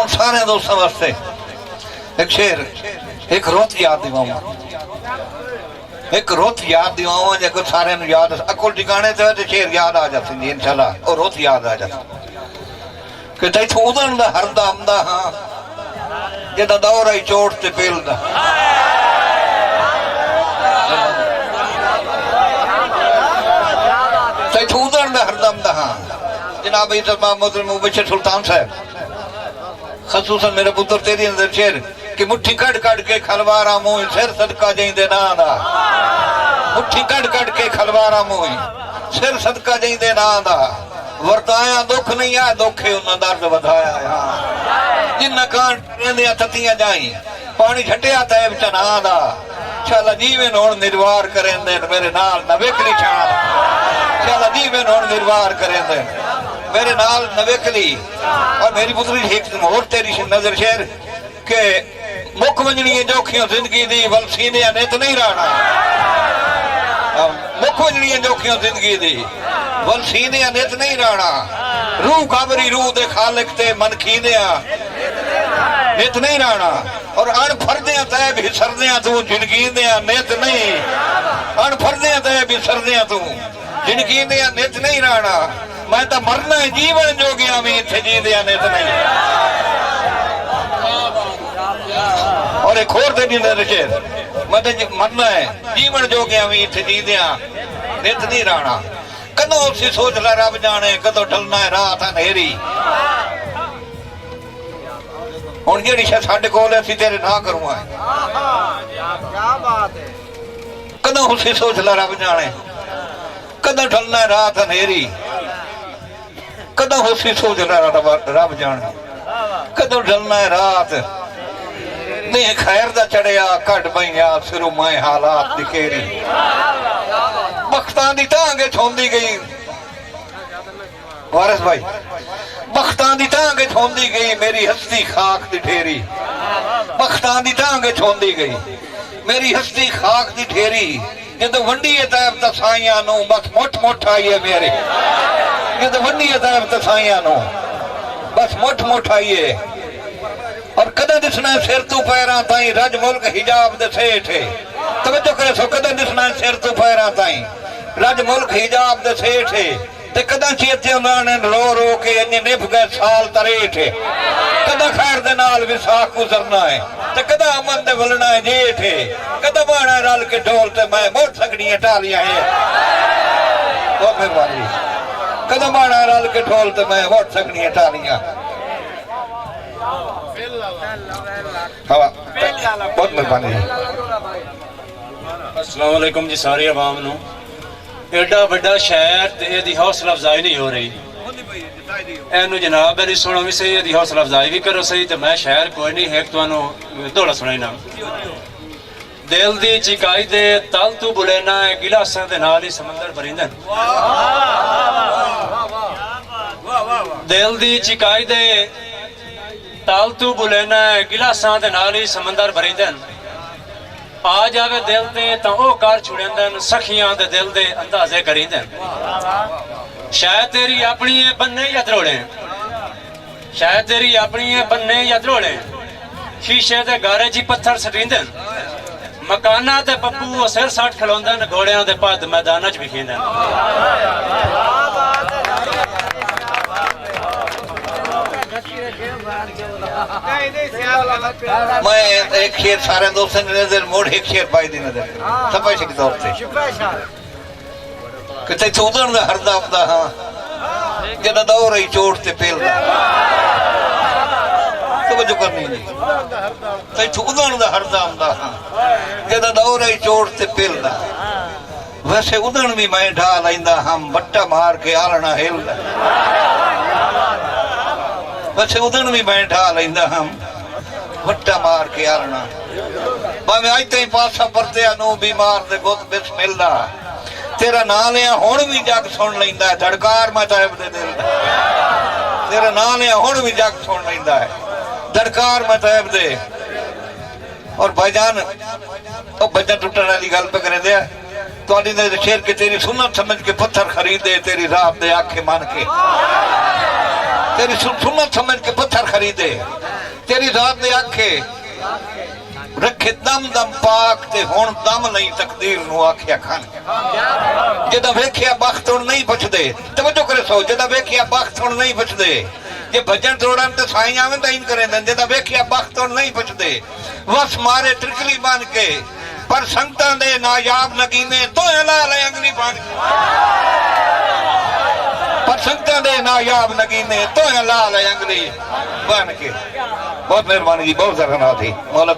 हूँ सारे दोस्तों वास्ते एक शेर एक रोत याद दिवाऊं एक रोत याद दिवाऊं जो सारे याद अकुल ठिकाने ते शेर याद आ जाती जी इंशाल्लाह और रोत याद आ जाती कि तैथों उदन दा हरदा आंदा हाँ जिदा दौर आई चोट ते पेलदा तैथों उदन दा हरदा आंदा हाँ जनाब इज़्ज़त मोहतरम मुबशर सुल्तान साहब खसूसन मेरे पुत्र तेरी अंदर शेर कि मुट्ठी कट कट के खलवारा मुँह सिर सदका जाइंदे ना दा मुट्ठी कट कट के खलवारा मुँह सिर सदका जाइंदे ना दा वरताया दुख नहीं आ दुखे उन्हें दर्द वधाया जिन्ना कान रेंदियां ततियां जाई पानी छटिया तैब चना दा शाला जीवन होण निर्वार करेंदे मेरे नाल नवेकली छाल शाला जीवन होण निर्वार करेंदे मेरे नाल नवेकली और मेरी पुत्री एक और तेरी नजर शेर के मुख वंजनी जोखियों जिंदगी दी वल सीने नित नहीं रहना मुख वंजनी जोखियों जिंदगी दी वल सीने नित नहीं रहना रूह काबरी रूह दे खालिक ते मन खींदिया नित नहीं रहना और अणफरदियां तै भी सरदियां तू जिंदगी दिया नित नहीं अणफरदियां तै भी सरदियां तू जिंदगी दिया नित नहीं रहना मैं तो मरना है जीवन जोगिया भी इतने जी दिया नित नहीं और एक होर तेरी शेर मैं तो मरना है जीवन जोगिया भी इतने जी दिया नित नहीं रहना कदों उसी सोच ला रब जाने कदों ढलना है रात अंधेरी हुण जिहड़ी शै साडे कोल असीं तेरे ना करूंगा कदों उसी सोच ला रब जाने कदों ढलना है रात अंधेरी कदों उसी सोच ला रब जाने कदों ढलना है रात नहीं खैर दा चढ़िया कट पईया सिरों मैं हालात दिखेरी बख्तां दी टांगे छोंदी गई वारिस भाई बख्तां दी टांगे छोंदी गई मेरी हस्ती खाक दी ठेरी बख्तां दी टांगे छोंदी गई मेरी हस्ती खाक दी ठेरी जदों वंडी है तैब तसाइयां नूं बस मुठ मुठ आई है मेरे जदों वंडी है तैब तसाइयां नूं बस मुठ मुठ आई है और कदे दिसना सिर तू पैरां ताई रज मुल्क हिजाब दे सेठ तवज्जो करे सो कदे दिसना सिर तू पैरां ताई रज मुल्क हिजाब दे सेठ ते कदा चेते उन्होंने रो रो के अन्य निभ गए साल तरेठ कदा खैर दे नाल विसाख गुजरना है ते कदा अमन दे वलना है जेठ कदा बाणा रल के ढोल ते मैं मोड़ सकड़ियां टालियां है ओ मेहरबानी कदा बाणा रल के ढोल ते मैं मोड़ सकड़ियां टालियां बहुत मेहरबानी अस्सलाम वालेकुम जी सारी आवाम नू एडा बड़ा शहर ते एदी हौसला अफजाई नहीं हो रही एनू जनाब मेरी सुनो भी सही एदी हौसला अफजाई भी करो सही तो मैं शहर कोई नहीं एक तुहानू दौड़ा सुनाईना दिल दी चिकाई दे तल तू बुलेना है गिलासां दे नाल ही समंदर भरिंदे दिल दी चिकाई दे तल तू बुलेना है गिलासां दे नाल ही समंदर भरिंदे आ जावे दिल ते तां ओ कर छुड़ेंदन सखियां दे दिल दे अंदाजे करींदन शायद तेरी अपनी है बन्ने या द्रोड़े शायद तेरी अपनी है बन्ने या द्रोड़े शीशे दे गारे जी पत्थर सटींदन मकाना ते पप्पू सिर सट खलोंदन घोड़ियां दे पद मैदान च विखींदन मैं एक शेर सारे दोस्तों ने नजर मोड़ एक शेर पाई दी नजर सफाई के तौर पे कि ते उदन दा हरदा आंदा हां जदा दौर ही चोट ते पेल तवज्जो करनी नहीं ते उदन दा हरदा आंदा हां जदा दौर ही चोट ते पेल वैसे उदन भी मैं ढा लैंदा हम बट्टा मार के आलना हिलदा वैसे उदन भी मैं ढा लैंदा हम वट्टा मार के आलना भावे अज तई पासा परतिया नू बीमार दे गुत बिस मिलदा तेरा नां लिया हुण भी जग सुन लैंदा है धड़कार मैं तैब दे दिल दा तेरा नां लिया हुण भी जग सुन लैंदा है धड़कार मैं तैब दे और भाईजान ओ बच्चा टुटण वाली गल पे करे दे तुहाडी ने शेर के तेरी सुन्नत समझ के पत्थर खरीदे तेरी रात दे आखे मन के तेरी सुन्नत समझ के पत्थर खरीदे, तेरी जात दे आखे रखे दम दम पाक ते हुण दम नहीं तकदीर नू आखिया खान जदा वेखिया बख्त हुण नहीं बचदे। तवज्जो करे सो, जदा वेखिया बख्त हुण नहीं बचदे। जे भजन तोड़न ते साईं आवे तां इन करे दन, जदा वेखिया बख्त हुण नहीं बचदे। वस मारे त्रिकली बन के पर संगतां दे नायाब नगीने तो ला ले अंगली बन पर संगतां दे नायाब नगीने तो ला ले अंगली बन के। बहुत मेहरबानी जी, बहुत जरा थी मौला।